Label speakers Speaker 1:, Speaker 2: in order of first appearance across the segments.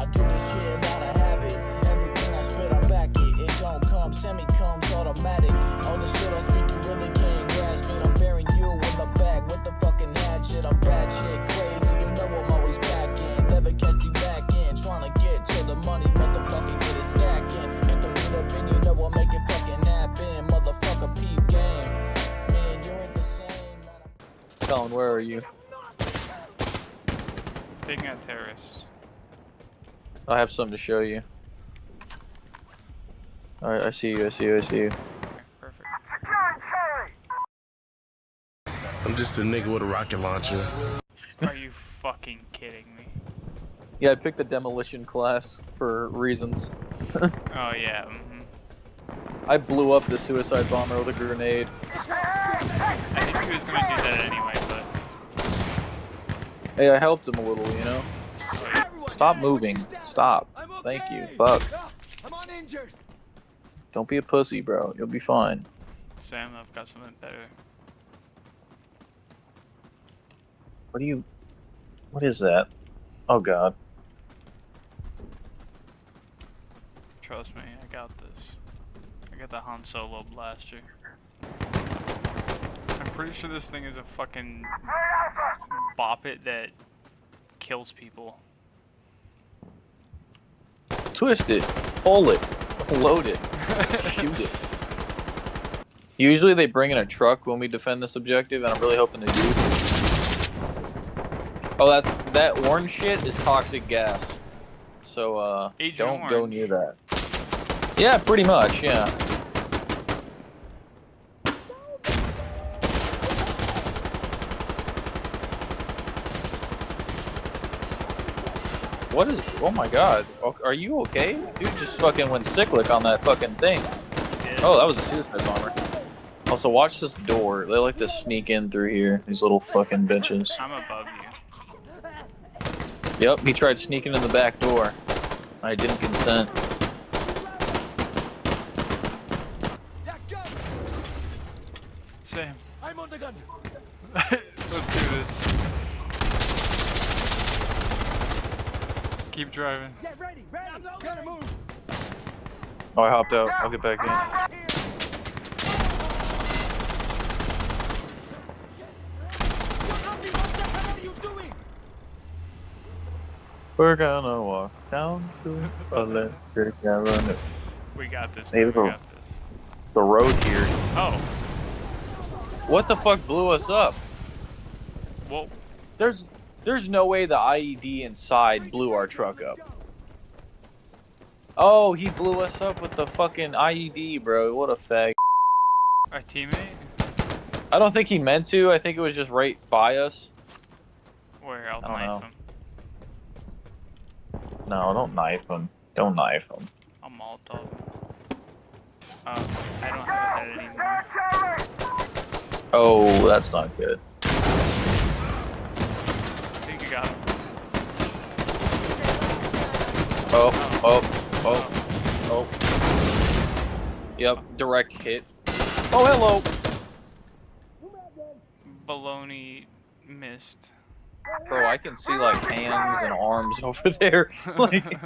Speaker 1: I do this shit out of habit. Everything I spit, I back it. It don't come, semi-comes automatic. All the shit I speak, you really can't grasp it. I'm burying you in the back with the fucking hatchet. I'm bad shit crazy, you know I'm always back in. Never catch me back in, trying to get to the money, motherfucking get it stacking. Hit the beat up and you know I'll make it fucking happen. Motherfucker peep game. Man, you ain't the same, man.
Speaker 2: Colin, where are you?
Speaker 3: Taking out terrorists.
Speaker 2: I have something to show you. Alright, I see you, I see you, I see you.
Speaker 3: Okay, perfect.
Speaker 4: I'm just a nigga with a rocket launcher.
Speaker 3: Are you fucking kidding me?
Speaker 2: Yeah, I picked the demolition class for reasons.
Speaker 3: Oh yeah.
Speaker 2: I blew up the suicide bomber with a grenade.
Speaker 3: I think he was gonna do that anyway, but
Speaker 2: Hey, I helped him a little, you know? Stop moving. Stop. Thank you. Fuck.
Speaker 1: I'm uninjured.
Speaker 2: Don't be a pussy, bro. You'll be fine.
Speaker 3: Sam, I've got something better.
Speaker 2: What is that? Oh god.
Speaker 3: Trust me, I got this. I got the Han Solo blaster. I'm pretty sure this thing is a fucking bop it that kills people.
Speaker 2: Twist it. Pull it. Load it. Shoot it. Usually they bring in a truck when we defend this objective, and I'm really hoping they do. Oh, that orange shit is toxic gas. So,
Speaker 3: Agent
Speaker 2: don't go
Speaker 3: Orange.
Speaker 2: near that. Yeah, pretty much, yeah. What is... Oh my god. Are you okay? Dude just fucking went cyclic on that fucking thing. Oh, that was a suicide bomber. Also, watch this door. They like to sneak in through here. These little fucking bitches.
Speaker 3: I'm above you.
Speaker 2: Yep, he tried sneaking in the back door. I didn't consent.
Speaker 3: Sam.
Speaker 1: I'm on the gun.
Speaker 3: Let's do this. Keep driving.
Speaker 1: Get ready, ready. Gotta move.
Speaker 2: Oh, I hopped out. I'll get back in. We're gonna walk down to electric avenue.
Speaker 3: We got this.
Speaker 2: Hey,
Speaker 3: Man. We got this.
Speaker 2: The road here.
Speaker 3: Oh.
Speaker 2: What the fuck blew us up?
Speaker 3: Well,
Speaker 2: There's no way the IED inside blew our truck up. Oh, he blew us up with the fucking IED, bro. What a fag.
Speaker 3: our teammate?
Speaker 2: I don't think he meant to. I think it was just right by us.
Speaker 3: Where? I'll
Speaker 2: I don't
Speaker 3: knife
Speaker 2: know.
Speaker 3: him.
Speaker 2: No, don't knife him. Don't knife him.
Speaker 3: I'll Molotov. I don't have a head anymore.
Speaker 2: Oh, that's not good.
Speaker 3: I think you got him.
Speaker 2: Oh. Yep, direct hit. Oh, hello.
Speaker 3: Baloney missed.
Speaker 2: Bro, I can see like hands and arms over there. Like,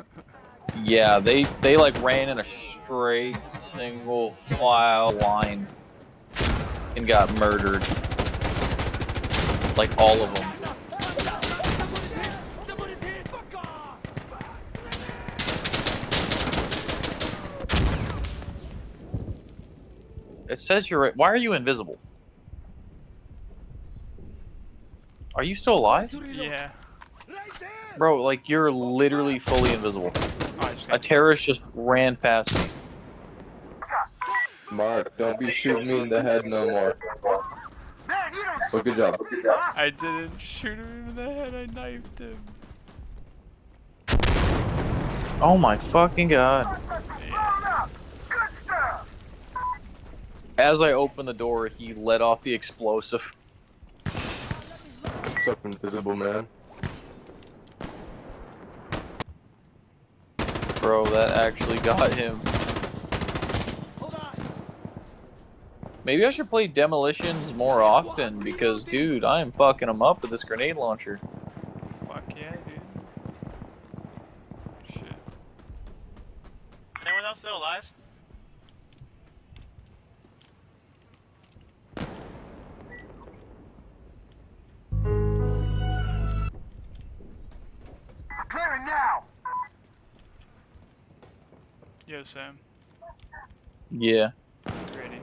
Speaker 2: yeah, they like ran in a straight single file line and got murdered. Like all of them. It says you're. Why are you invisible? Are you still alive?
Speaker 3: Yeah.
Speaker 2: Bro, like you're literally fully invisible.
Speaker 3: Oh, I just
Speaker 2: A
Speaker 3: got
Speaker 2: terrorist just ran past me.
Speaker 5: Mark, don't be shooting me in the head no more. Well, good job.
Speaker 3: I didn't shoot him in the head, I knifed him.
Speaker 2: Oh my fucking god.
Speaker 3: Yeah.
Speaker 2: As I opened the door, he let off the explosive.
Speaker 5: What's up, invisible man?
Speaker 2: Bro, that actually got him. Maybe I should play demolitions more often because, dude, I am fucking him up with this grenade launcher.
Speaker 3: Fuck yeah, dude.
Speaker 6: still alive?
Speaker 7: Clearing now!
Speaker 3: Yo, Sam.
Speaker 2: Yeah.
Speaker 3: Ready.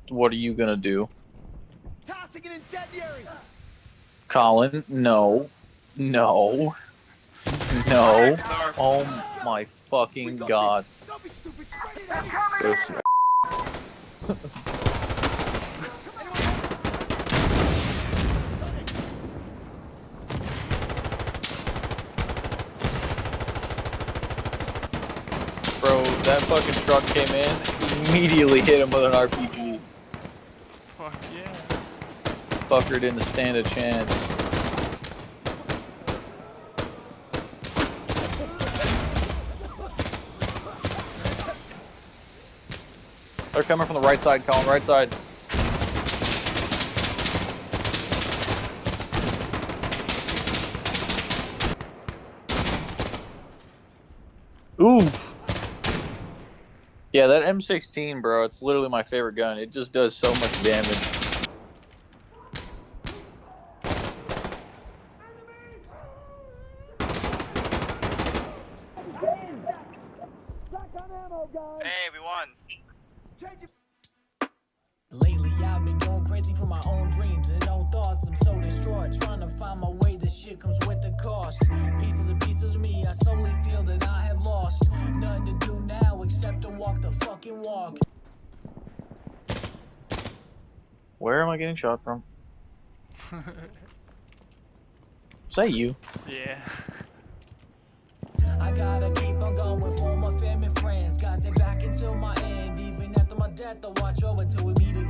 Speaker 2: What are you gonna do?
Speaker 7: Tossing an incendiary!
Speaker 2: Colin, no. No. No. Oh my fucking god.
Speaker 7: Don't be stupid, spread it out!
Speaker 5: This
Speaker 2: Bro, that fucking truck came in, immediately hit him with an RPG.
Speaker 3: Fuck yeah.
Speaker 2: Fucker didn't stand a chance. They're coming from the right side, Colin, right side. Ooh. Yeah, that M16, bro, it's literally my favorite gun. It just does so much damage.
Speaker 6: Hey, we won.
Speaker 1: Lately I've been going crazy for my own dreams and own thoughts. I'm so distraught, trying to find my way. This shit comes with the cost. Pieces and pieces of me, I slowly feel that I have lost. Nothing to do now except to walk the fucking walk.
Speaker 2: Where am I getting shot from? Say you.
Speaker 3: Yeah.
Speaker 1: I gotta keep on going for my family and friends. Got their back until my end. Even after my death, I'll watch over till we meet again.